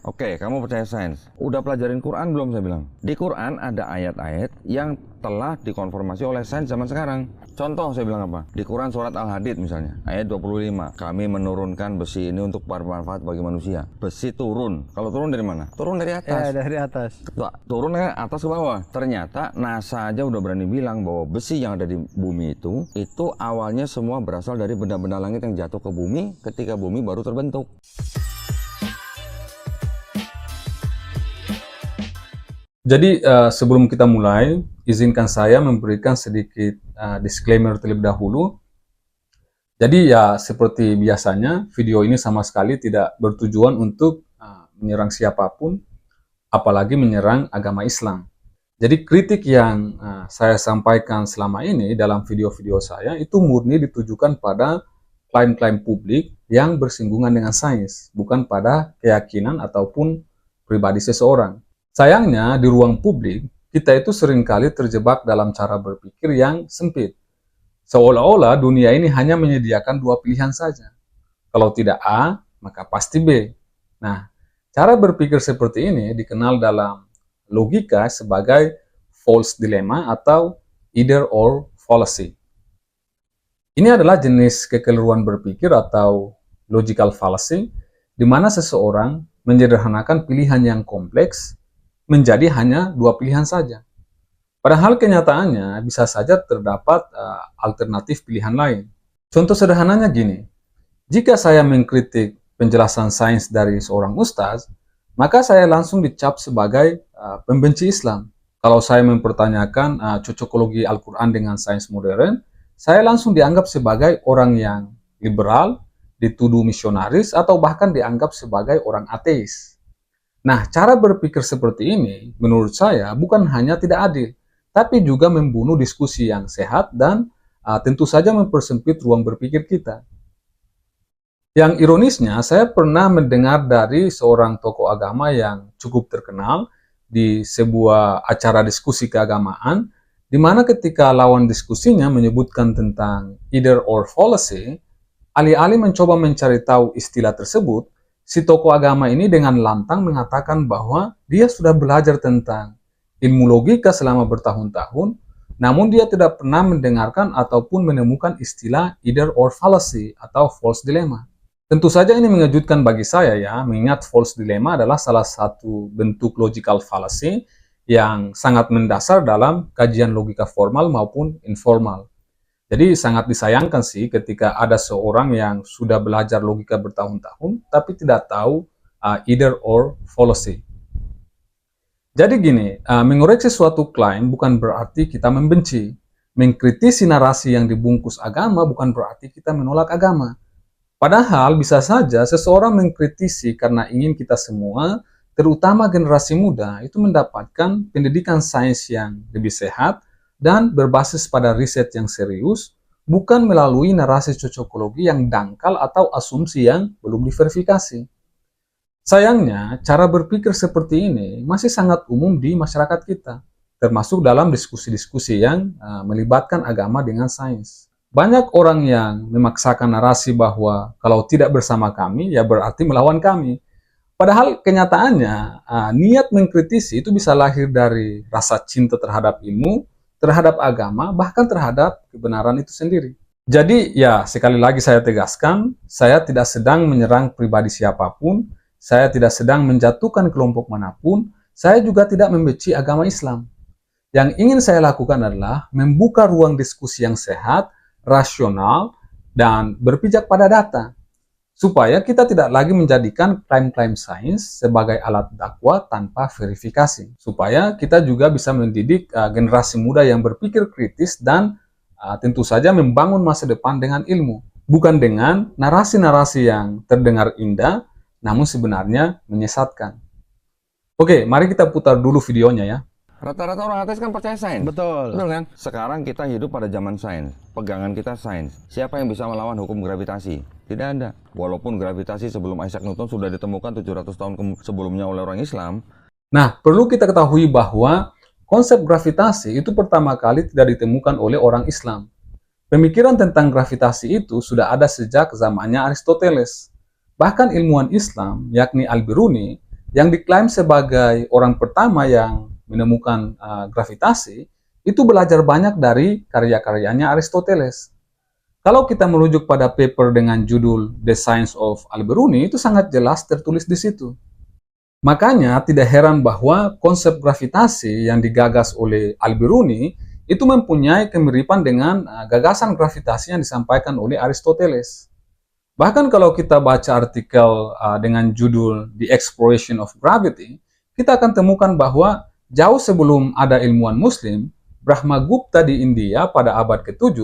Oke, kamu percaya sains. Udah pelajarin Quran belum, saya bilang? Di Quran ada ayat-ayat yang telah dikonfirmasi oleh sains zaman sekarang. Contoh, saya bilang apa? Di Quran surat Al-Hadid misalnya, ayat 25. Kami menurunkan besi ini untuk bermanfaat bagi manusia. Besi turun. Kalau turun dari mana? Turun dari atas. Ya, dari atas. Turun dari atas ke bawah. Ternyata NASA aja udah berani bilang bahwa besi yang ada di bumi itu awalnya semua berasal dari benda-benda langit yang jatuh ke bumi ketika bumi baru terbentuk. Jadi sebelum kita mulai, izinkan saya memberikan sedikit disclaimer terlebih dahulu. Jadi ya seperti biasanya, video ini sama sekali tidak bertujuan untuk menyerang siapapun, apalagi menyerang agama Islam. Jadi kritik yang saya sampaikan selama ini dalam video-video saya itu murni ditujukan pada klaim-klaim publik yang bersinggungan dengan sains, bukan pada keyakinan ataupun pribadi seseorang. Sayangnya, di ruang publik, kita itu seringkali terjebak dalam cara berpikir yang sempit. Seolah-olah dunia ini hanya menyediakan dua pilihan saja. Kalau tidak A, maka pasti B. Nah, cara berpikir seperti ini dikenal dalam logika sebagai false dilemma atau either or fallacy. Ini adalah jenis kekeliruan berpikir atau logical fallacy, di mana seseorang menyederhanakan pilihan yang kompleks menjadi hanya dua pilihan saja. Padahal kenyataannya bisa saja terdapat alternatif pilihan lain. Contoh sederhananya gini, jika saya mengkritik penjelasan sains dari seorang ustaz, maka saya langsung dicap sebagai pembenci Islam. Kalau saya mempertanyakan cocokologi Al-Quran dengan sains modern, saya langsung dianggap sebagai orang yang liberal, dituduh misionaris, atau bahkan dianggap sebagai orang ateis. Nah, cara berpikir seperti ini, menurut saya, bukan hanya tidak adil, tapi juga membunuh diskusi yang sehat dan tentu saja mempersempit ruang berpikir kita. Yang ironisnya, saya pernah mendengar dari seorang tokoh agama yang cukup terkenal di sebuah acara diskusi keagamaan, di mana ketika lawan diskusinya menyebutkan tentang either or fallacy, alih-alih mencoba mencari tahu istilah tersebut, si tokoh agama ini dengan lantang mengatakan bahwa dia sudah belajar tentang ilmu logika selama bertahun-tahun, namun dia tidak pernah mendengarkan ataupun menemukan istilah either or fallacy atau false dilemma. Tentu saja ini mengejutkan bagi saya ya, mengingat false dilemma adalah salah satu bentuk logical fallacy yang sangat mendasar dalam kajian logika formal maupun informal. Jadi sangat disayangkan sih ketika ada seorang yang sudah belajar logika bertahun-tahun tapi tidak tahu either or fallacy. Jadi gini, mengoreksi suatu klaim bukan berarti kita membenci. Mengkritisi narasi yang dibungkus agama bukan berarti kita menolak agama. Padahal bisa saja seseorang mengkritisi karena ingin kita semua, terutama generasi muda, itu mendapatkan pendidikan sains yang lebih sehat, dan berbasis pada riset yang serius, bukan melalui narasi cocokologi yang dangkal atau asumsi yang belum diverifikasi. Sayangnya, cara berpikir seperti ini masih sangat umum di masyarakat kita, termasuk dalam diskusi-diskusi yang melibatkan agama dengan sains. Banyak orang yang memaksakan narasi bahwa kalau tidak bersama kami, ya berarti melawan kami. Padahal kenyataannya, niat mengkritisi itu bisa lahir dari rasa cinta terhadap ilmu, terhadap agama, bahkan terhadap kebenaran itu sendiri. Jadi ya sekali lagi saya tegaskan, saya tidak sedang menyerang pribadi siapapun, saya tidak sedang menjatuhkan kelompok manapun, saya juga tidak membenci agama Islam. Yang ingin saya lakukan adalah membuka ruang diskusi yang sehat, rasional, dan berpijak pada data, supaya kita tidak lagi menjadikan klaim-klaim sains sebagai alat dakwah tanpa verifikasi. Supaya kita juga bisa mendidik generasi muda yang berpikir kritis dan tentu saja membangun masa depan dengan ilmu. Bukan dengan narasi-narasi yang terdengar indah, namun sebenarnya menyesatkan. Oke, mari kita putar dulu videonya ya. Rata-rata orang ateis kan percaya sains. Betul. Betul kan? Sekarang kita hidup pada zaman sains. Pegangan kita sains. Siapa yang bisa melawan hukum gravitasi? Tidak ada. Walaupun gravitasi sebelum Isaac Newton sudah ditemukan 700 tahun sebelumnya oleh orang Islam. Nah, perlu kita ketahui bahwa konsep gravitasi itu pertama kali tidak ditemukan oleh orang Islam. Pemikiran tentang gravitasi itu sudah ada sejak zamannya Aristoteles. Bahkan ilmuwan Islam, yakni Al-Biruni, yang diklaim sebagai orang pertama yang menemukan gravitasi, itu belajar banyak dari karya-karyanya Aristoteles. Kalau kita merujuk pada paper dengan judul The Science of Al-Biruni, itu sangat jelas tertulis di situ. Makanya tidak heran bahwa konsep gravitasi yang digagas oleh Al-Biruni itu mempunyai kemiripan dengan gagasan gravitasi yang disampaikan oleh Aristoteles. Bahkan kalau kita baca artikel dengan judul The Exploration of Gravity, kita akan temukan bahwa jauh sebelum ada ilmuwan Muslim, Brahmagupta di India pada abad ke-7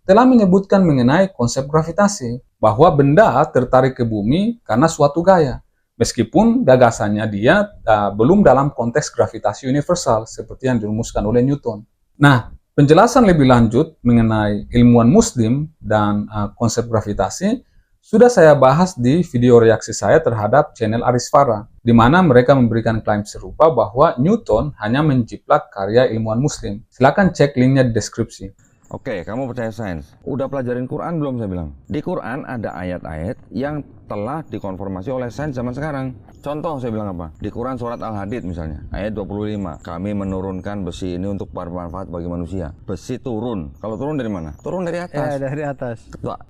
telah menyebutkan mengenai konsep gravitasi, bahwa benda tertarik ke bumi karena suatu gaya, meskipun gagasannya dia belum dalam konteks gravitasi universal seperti yang dirumuskan oleh Newton. Nah, penjelasan lebih lanjut mengenai ilmuwan Muslim dan konsep gravitasi sudah saya bahas di video reaksi saya terhadap channel Arisfara, di mana mereka memberikan klaim serupa bahwa Newton hanya menjiplak karya ilmuwan Muslim. Silakan cek linknya di deskripsi. Oke, kamu percaya sains? Udah pelajarin Quran belum saya bilang? Di Quran ada ayat-ayat yang telah dikonfirmasi oleh sains zaman sekarang. Contoh saya bilang apa? Di Quran surat Al-Hadid misalnya, ayat 25. Kami menurunkan besi ini untuk bermanfaat bagi manusia. Besi turun. Kalau turun dari mana? Turun dari atas. Ya, dari atas.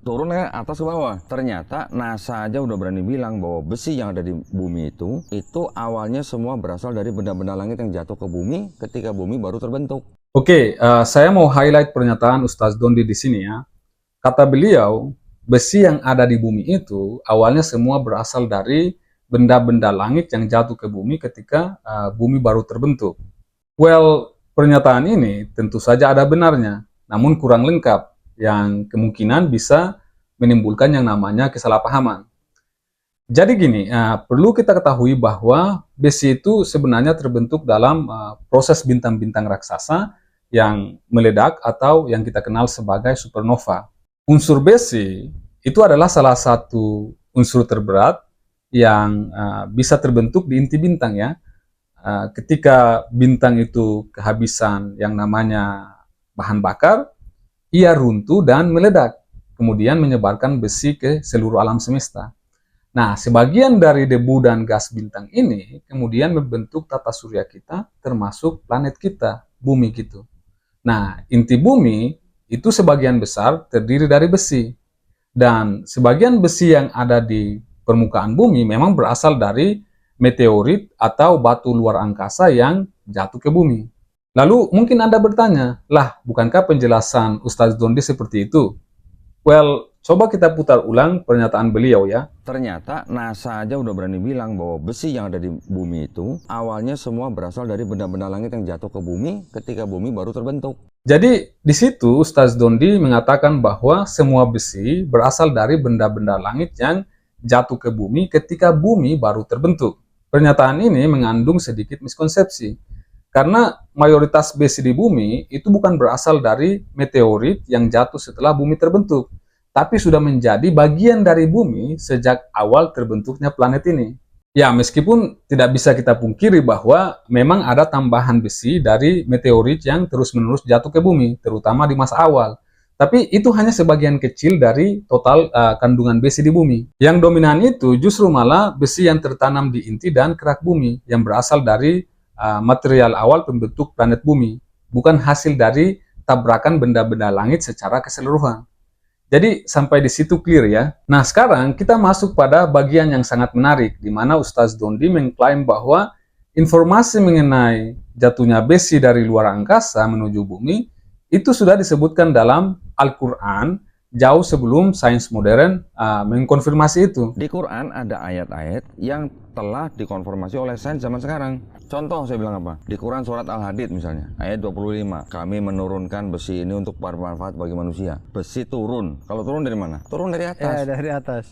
Turun dari atas ke bawah. Ternyata NASA aja udah berani bilang bahwa besi yang ada di bumi itu awalnya semua berasal dari benda-benda langit yang jatuh ke bumi ketika bumi baru terbentuk. Oke, saya mau highlight pernyataan Ustaz Dondi di sini ya. Kata beliau, besi yang ada di bumi itu awalnya semua berasal dari benda-benda langit yang jatuh ke bumi ketika bumi baru terbentuk. Well, pernyataan ini tentu saja ada benarnya, namun kurang lengkap, yang kemungkinan bisa menimbulkan yang namanya kesalahpahaman. Jadi gini, perlu kita ketahui bahwa besi itu sebenarnya terbentuk dalam proses bintang-bintang raksasa yang meledak atau yang kita kenal sebagai supernova. Unsur besi itu adalah salah satu unsur terberat yang bisa terbentuk di inti bintang ya. Ketika bintang itu kehabisan yang namanya bahan bakar, ia runtuh dan meledak, kemudian menyebarkan besi ke seluruh alam semesta. Nah, sebagian dari debu dan gas bintang ini kemudian membentuk tata surya kita, termasuk planet kita, bumi gitu. Nah, inti bumi itu sebagian besar terdiri dari besi. Dan sebagian besi yang ada di permukaan bumi memang berasal dari meteorit atau batu luar angkasa yang jatuh ke bumi. Lalu mungkin Anda bertanya, lah bukankah penjelasan Ustaz Dondi seperti itu? Well, coba kita putar ulang pernyataan beliau ya. Ternyata NASA aja udah berani bilang bahwa besi yang ada di bumi itu awalnya semua berasal dari benda-benda langit yang jatuh ke bumi ketika bumi baru terbentuk. Jadi di situ Ustaz Dondi mengatakan bahwa semua besi berasal dari benda-benda langit yang jatuh ke bumi ketika bumi baru terbentuk. Pernyataan ini mengandung sedikit miskonsepsi. Karena mayoritas besi di bumi itu bukan berasal dari meteorit yang jatuh setelah bumi terbentuk, tapi sudah menjadi bagian dari bumi sejak awal terbentuknya planet ini. Ya, meskipun tidak bisa kita pungkiri bahwa memang ada tambahan besi dari meteorit yang terus-menerus jatuh ke bumi, terutama di masa awal. Tapi itu hanya sebagian kecil dari total kandungan besi di bumi. Yang dominan itu justru malah besi yang tertanam di inti dan kerak bumi, yang berasal dari material awal pembentuk planet bumi, bukan hasil dari tabrakan benda-benda langit secara keseluruhan. Jadi sampai di situ clear ya. Nah sekarang kita masuk pada bagian yang sangat menarik, di mana Ustaz Dondi mengklaim bahwa informasi mengenai jatuhnya besi dari luar angkasa menuju bumi itu sudah disebutkan dalam Al-Quran jauh sebelum sains modern mengkonfirmasi itu. Di Quran ada ayat-ayat yang telah dikonfirmasi oleh sains zaman sekarang. Contoh saya bilang apa? Di Quran surat Al-Hadid misalnya, ayat 25. Kami menurunkan besi ini untuk bermanfaat bagi manusia. Besi turun. Kalau turun dari mana? Turun dari atas. Ya, dari atas.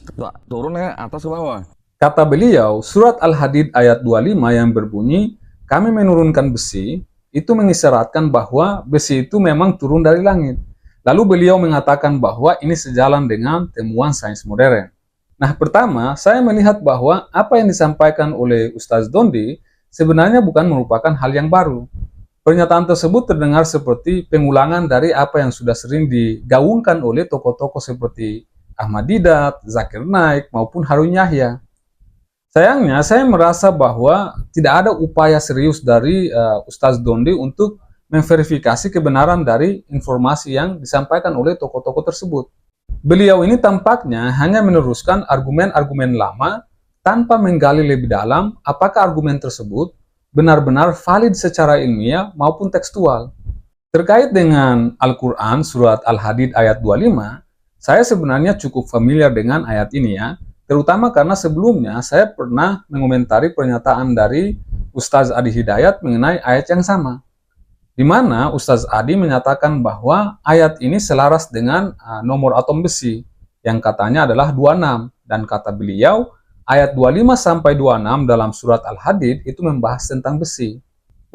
Turun dari atas ke bawah. Kata beliau, surat Al-Hadid ayat 25 yang berbunyi, kami menurunkan besi, itu mengisyaratkan bahwa besi itu memang turun dari langit. Lalu beliau mengatakan bahwa ini sejalan dengan temuan sains modern. Nah, pertama, saya melihat bahwa apa yang disampaikan oleh Ustaz Dondi sebenarnya bukan merupakan hal yang baru. Pernyataan tersebut terdengar seperti pengulangan dari apa yang sudah sering digaungkan oleh tokoh-tokoh seperti Ahmad Didat, Zakir Naik, maupun Harun Yahya. Sayangnya, saya merasa bahwa tidak ada upaya serius dari Ustadz Dondi untuk memverifikasi kebenaran dari informasi yang disampaikan oleh tokoh-tokoh tersebut. Beliau ini tampaknya hanya meneruskan argumen-argumen lama tanpa menggali lebih dalam apakah argumen tersebut benar-benar valid secara ilmiah maupun tekstual. Terkait dengan Al-Quran surat Al-Hadid ayat 25, saya sebenarnya cukup familiar dengan ayat ini ya, terutama karena sebelumnya saya pernah mengomentari pernyataan dari Ustaz Adi Hidayat mengenai ayat yang sama, di mana Ustaz Adi menyatakan bahwa ayat ini selaras dengan nomor atom besi, yang katanya adalah 26, dan kata beliau, ayat 25 sampai 26 dalam surat Al-Hadid itu membahas tentang besi.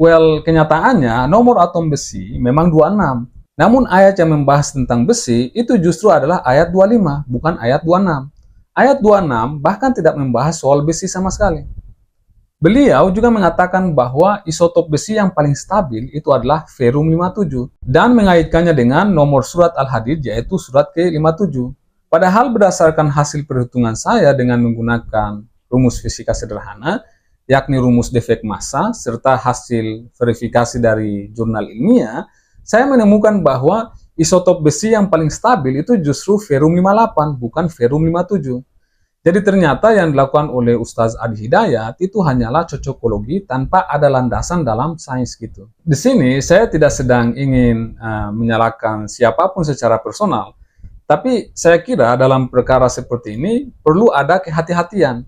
Well, kenyataannya nomor atom besi memang 26, namun ayat yang membahas tentang besi itu justru adalah ayat 25, bukan ayat 26. Ayat 26 bahkan tidak membahas soal besi sama sekali. Beliau juga mengatakan bahwa isotop besi yang paling stabil itu adalah Ferum 57 dan mengaitkannya dengan nomor surat Al-Hadid yaitu surat ke-57. Padahal berdasarkan hasil perhitungan saya dengan menggunakan rumus fisika sederhana, yakni rumus defek massa serta hasil verifikasi dari jurnal ilmiah, saya menemukan bahwa isotop besi yang paling stabil itu justru Ferum 58, bukan Ferum 57. Jadi ternyata yang dilakukan oleh Ustaz Adi Hidayat itu hanyalah cocokologi tanpa ada landasan dalam sains gitu. Di sini saya tidak sedang ingin menyalahkan siapapun secara personal, tapi saya kira dalam perkara seperti ini perlu ada kehati-hatian.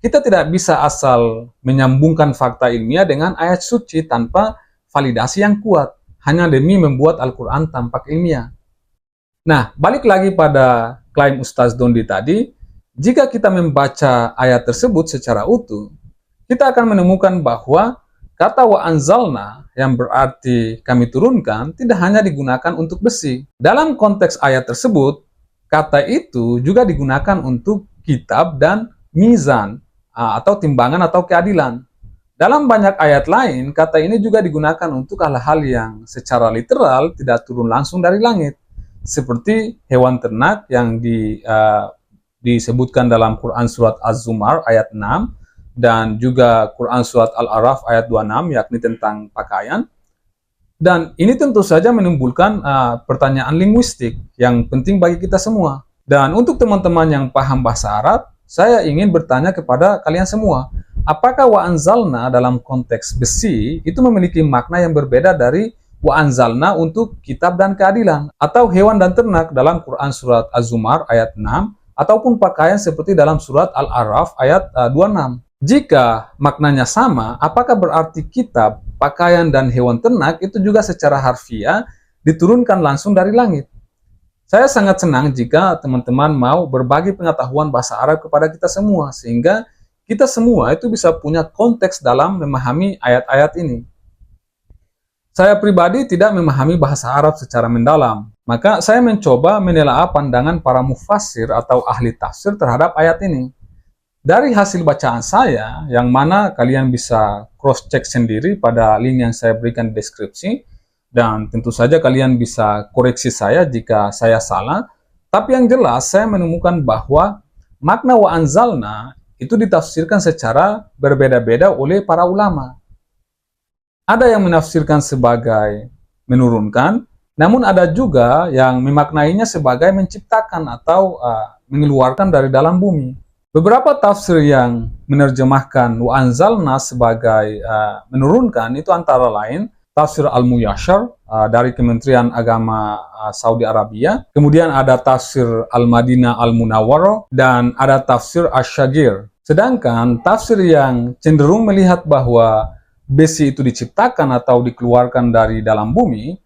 Kita tidak bisa asal menyambungkan fakta ilmiah dengan ayat suci tanpa validasi yang kuat, hanya demi membuat Al-Quran tampak ilmiah. Nah, balik lagi pada klaim Ustaz Dondi tadi, jika kita membaca ayat tersebut secara utuh, kita akan menemukan bahwa kata wa anzalna yang berarti kami turunkan tidak hanya digunakan untuk besi. Dalam konteks ayat tersebut, kata itu juga digunakan untuk kitab dan mizan atau timbangan atau keadilan. Dalam banyak ayat lain, kata ini juga digunakan untuk hal-hal yang secara literal tidak turun langsung dari langit, seperti hewan ternak yang disebutkan dalam Quran Surat Az-Zumar ayat 6, dan juga Quran Surat Al-Araf ayat 26, yakni tentang pakaian. Dan ini tentu saja menimbulkan pertanyaan linguistik yang penting bagi kita semua. Dan untuk teman-teman yang paham bahasa Arab, saya ingin bertanya kepada kalian semua, apakah wa anzalna dalam konteks besi itu memiliki makna yang berbeda dari wa anzalna untuk kitab dan keadilan, atau hewan dan ternak dalam Quran Surat Az-Zumar ayat 6, ataupun pakaian seperti dalam Surat Al-Araf ayat 26? Jika maknanya sama, apakah berarti kitab, pakaian, dan hewan ternak itu juga secara harfiah diturunkan langsung dari langit? Saya sangat senang jika teman-teman mau berbagi pengetahuan bahasa Arab kepada kita semua, sehingga kita semua itu bisa punya konteks dalam memahami ayat-ayat ini. Saya pribadi tidak memahami bahasa Arab secara mendalam, maka saya mencoba menelaah pandangan para mufassir atau ahli tafsir terhadap ayat ini. Dari hasil bacaan saya, yang mana kalian bisa cross-check sendiri pada link yang saya berikan di deskripsi, dan tentu saja kalian bisa koreksi saya jika saya salah, tapi yang jelas saya menemukan bahwa makna wa anzalna itu ditafsirkan secara berbeda-beda oleh para ulama. Ada yang menafsirkan sebagai menurunkan, namun ada juga yang memaknainya sebagai menciptakan atau mengeluarkan dari dalam bumi. Beberapa tafsir yang menerjemahkan wa anzalna sebagai menurunkan itu antara lain tafsir Al-Muyasyar dari Kementerian Agama Saudi Arabia, kemudian ada tafsir Al-Madinah Al-Munawwarah, dan ada tafsir Asy-Syagir. Sedangkan tafsir yang cenderung melihat bahwa besi itu diciptakan atau dikeluarkan dari dalam bumi,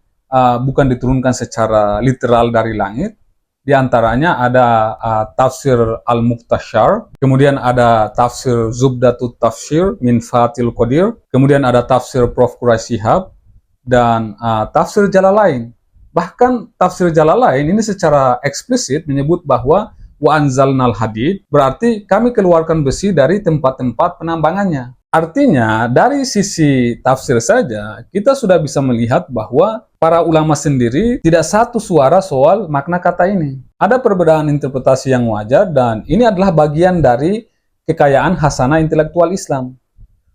bukan diturunkan secara literal dari langit, di antaranya ada tafsir Al-Muqtashar, kemudian ada tafsir Zubdatut Tafsir min Fathil Qadir, kemudian ada tafsir Prof. Quraisy Shihab, dan tafsir Jalalain. Bahkan tafsir Jalalain ini secara eksplisit menyebut bahwa wa anzalnal hadid berarti kami keluarkan besi dari tempat-tempat penambangannya. Artinya, dari sisi tafsir saja, kita sudah bisa melihat bahwa para ulama sendiri tidak satu suara soal makna kata ini. Ada perbedaan interpretasi yang wajar, dan ini adalah bagian dari kekayaan hasanah intelektual Islam.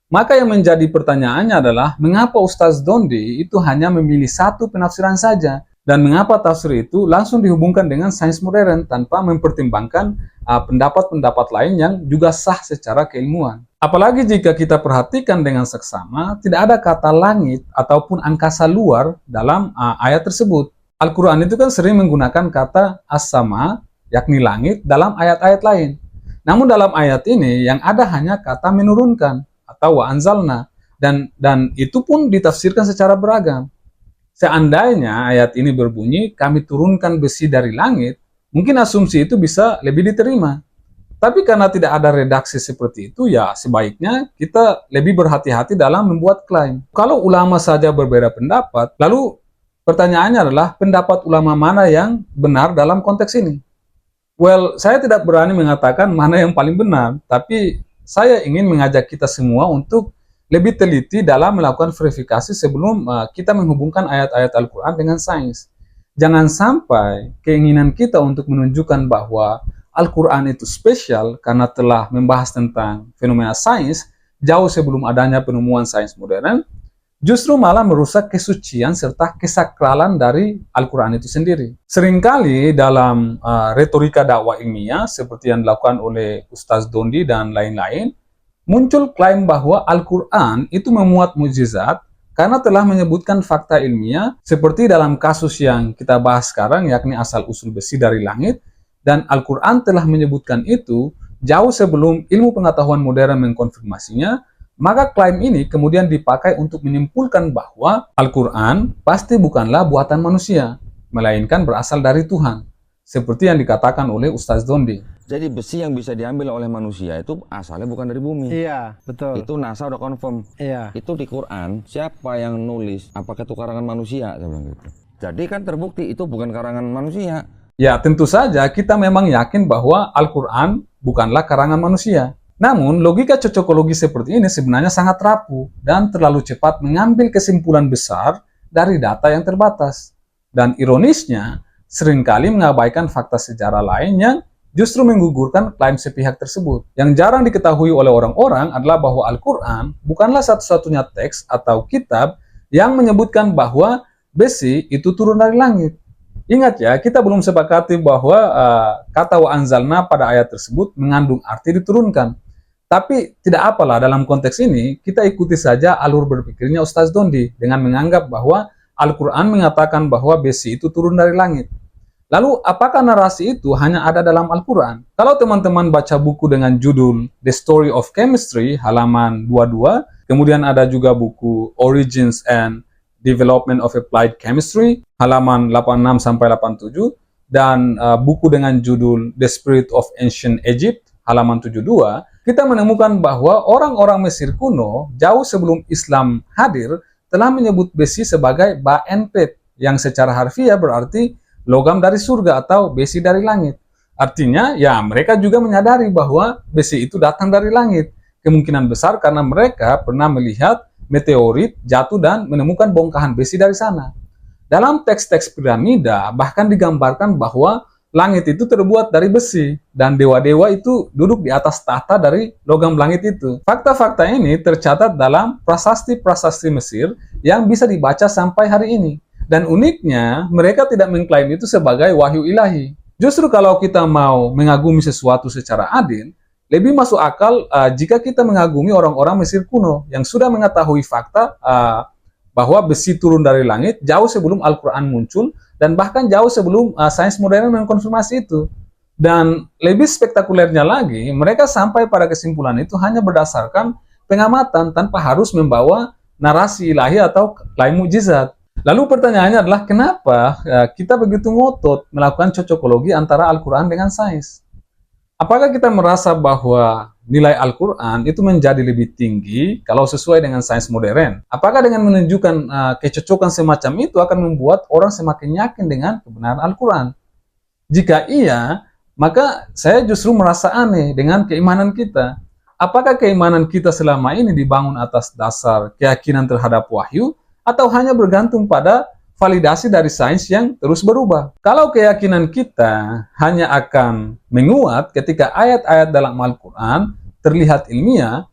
Maka yang menjadi pertanyaannya adalah, mengapa Ustaz Dondi itu hanya memilih satu penafsiran saja? Dan mengapa tafsir itu langsung dihubungkan dengan sains modern tanpa mempertimbangkan pendapat-pendapat lain yang juga sah secara keilmuan? Apalagi jika kita perhatikan dengan seksama, tidak ada kata langit ataupun angkasa luar dalam ayat tersebut. Al-Quran itu kan sering menggunakan kata as-sama, yakni langit, dalam ayat-ayat lain. Namun dalam ayat ini yang ada hanya kata menurunkan atau wa anzalna, dan itu pun ditafsirkan secara beragam. Seandainya ayat ini berbunyi kami turunkan besi dari langit, mungkin asumsi itu bisa lebih diterima. Tapi karena tidak ada redaksi seperti itu, ya sebaiknya kita lebih berhati-hati dalam membuat klaim. Kalau ulama saja berbeda pendapat, lalu pertanyaannya adalah pendapat ulama mana yang benar dalam konteks ini? Well, saya tidak berani mengatakan mana yang paling benar, tapi saya ingin mengajak kita semua untuk lebih teliti dalam melakukan verifikasi sebelum kita menghubungkan ayat-ayat Al-Quran dengan sains. Jangan sampai keinginan kita untuk menunjukkan bahwa Al-Quran itu spesial karena telah membahas tentang fenomena sains jauh sebelum adanya penemuan sains modern, justru malah merusak kesucian serta kesakralan dari Al-Quran itu sendiri. Seringkali dalam retorika dakwah ilmiah seperti yang dilakukan oleh Ustaz Dondi dan lain-lain, muncul klaim bahwa Al-Quran itu memuat mukjizat karena telah menyebutkan fakta ilmiah seperti dalam kasus yang kita bahas sekarang, yakni asal-usul besi dari langit, dan Al-Quran telah menyebutkan itu jauh sebelum ilmu pengetahuan modern mengkonfirmasinya. Maka klaim ini kemudian dipakai untuk menyimpulkan bahwa Al-Quran pasti bukanlah buatan manusia, melainkan berasal dari Tuhan, seperti yang dikatakan oleh Ustaz Dondi. Jadi besi yang bisa diambil oleh manusia itu asalnya bukan dari bumi. Iya, betul. Itu NASA udah confirm. Iya. Itu di Quran, siapa yang nulis? Apakah itu karangan manusia? Saya bilang gitu. Jadi kan terbukti itu bukan karangan manusia. Ya, tentu saja kita memang yakin bahwa Al-Quran bukanlah karangan manusia. Namun, logika cocokologi seperti ini sebenarnya sangat rapuh dan terlalu cepat mengambil kesimpulan besar dari data yang terbatas. Dan ironisnya, seringkali mengabaikan fakta sejarah lain yang justru menggugurkan klaim sepihak tersebut. Yang jarang diketahui oleh orang-orang adalah bahwa Al-Quran bukanlah satu-satunya teks atau kitab yang menyebutkan bahwa besi itu turun dari langit. Ingat ya, kita belum sepakati bahwa kata wa anzalna pada ayat tersebut mengandung arti diturunkan. Tapi tidak apalah, dalam konteks ini kita ikuti saja alur berpikirnya Ustaz Dondi dengan menganggap bahwa Al-Quran mengatakan bahwa besi itu turun dari langit. Lalu apakah narasi itu hanya ada dalam Al-Quran? Kalau teman-teman baca buku dengan judul The Story of Chemistry halaman 22, kemudian ada juga buku Origins and Development of Applied Chemistry halaman 86 sampai 87, dan buku dengan judul The Spirit of Ancient Egypt halaman 72, kita menemukan bahwa orang-orang Mesir kuno jauh sebelum Islam hadir telah menyebut besi sebagai ba'enpet, yang secara harfiah berarti logam dari surga atau besi dari langit. Artinya ya mereka juga menyadari bahwa besi itu datang dari langit. Kemungkinan besar karena mereka pernah melihat meteorit jatuh dan menemukan bongkahan besi dari sana. Dalam teks-teks piramida bahkan digambarkan bahwa langit itu terbuat dari besi dan dewa-dewa itu duduk di atas tahta dari logam langit itu. Fakta-fakta ini tercatat dalam prasasti-prasasti Mesir yang bisa dibaca sampai hari ini. Dan uniknya, mereka tidak mengklaim itu sebagai wahyu ilahi. Justru kalau kita mau mengagumi sesuatu secara adil, lebih masuk akal jika kita mengagumi orang-orang Mesir kuno yang sudah mengetahui fakta bahwa besi turun dari langit jauh sebelum Al-Quran muncul, dan bahkan jauh sebelum sains modern mengkonfirmasi itu. Dan lebih spektakulernya lagi, mereka sampai pada kesimpulan itu hanya berdasarkan pengamatan tanpa harus membawa narasi ilahi atau klaim mukjizat. Lalu pertanyaannya adalah kenapa kita begitu ngotot melakukan cocokologi antara Al-Quran dengan sains? Apakah kita merasa bahwa nilai Al-Quran itu menjadi lebih tinggi kalau sesuai dengan sains modern? Apakah dengan menunjukkan kecocokan semacam itu akan membuat orang semakin yakin dengan kebenaran Al-Quran? Jika iya, maka saya justru merasa aneh dengan keimanan kita. Apakah keimanan kita selama ini dibangun atas dasar keyakinan terhadap wahyu atau hanya bergantung pada validasi dari sains yang terus berubah? Kalau keyakinan kita hanya akan menguat ketika ayat-ayat dalam Al-Quran terlihat ilmiah,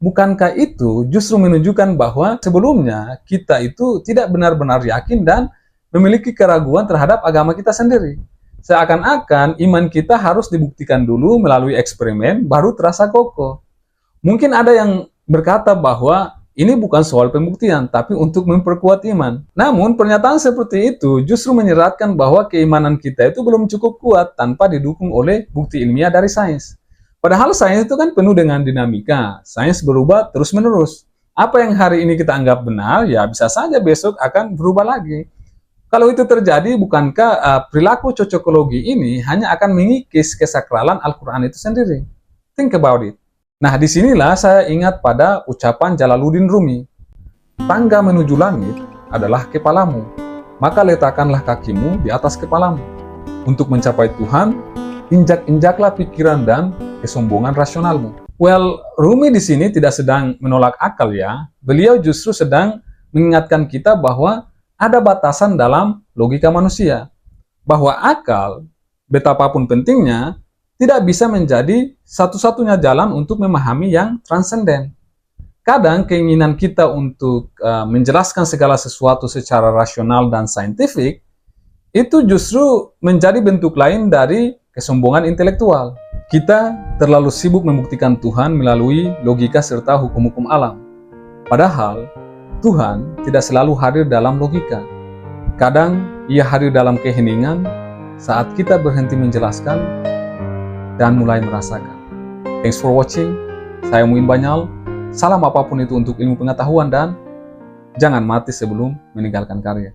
bukankah itu justru menunjukkan bahwa sebelumnya kita itu tidak benar-benar yakin dan memiliki keraguan terhadap agama kita sendiri? Seakan-akan iman kita harus dibuktikan dulu melalui eksperimen baru terasa kokoh. Mungkin ada yang berkata bahwa ini bukan soal pembuktian, tapi untuk memperkuat iman. Namun pernyataan seperti itu justru menyeratkan bahwa keimanan kita itu belum cukup kuat tanpa didukung oleh bukti ilmiah dari sains. Padahal sains itu kan penuh dengan dinamika. Sains berubah terus-menerus. Apa yang hari ini kita anggap benar, ya bisa saja besok akan berubah lagi. Kalau itu terjadi, bukankah perilaku cocokologi ini hanya akan mengikis kesakralan Al-Quran itu sendiri? Think about it. Nah, disinilah saya ingat pada ucapan Jalaluddin Rumi. Tangga menuju langit adalah kepalamu, maka letakkanlah kakimu di atas kepalamu. Untuk mencapai Tuhan, injak-injaklah pikiran dan kesombongan rasionalmu. Well, Rumi di sini tidak sedang menolak akal ya. Beliau justru sedang mengingatkan kita bahwa ada batasan dalam logika manusia. Bahwa akal, betapapun pentingnya, tidak bisa menjadi satu-satunya jalan untuk memahami yang transenden. Kadang keinginan kita untuk menjelaskan segala sesuatu secara rasional dan saintifik itu justru menjadi bentuk lain dari kesombongan intelektual. Kita terlalu sibuk membuktikan Tuhan melalui logika serta hukum-hukum alam. Padahal Tuhan tidak selalu hadir dalam logika. Kadang Ia hadir dalam keheningan saat kita berhenti menjelaskan dan mulai merasakan. Thanks for watching. Saya Muin Banyal. Salam apapun itu untuk ilmu pengetahuan dan jangan mati sebelum meninggalkan karya.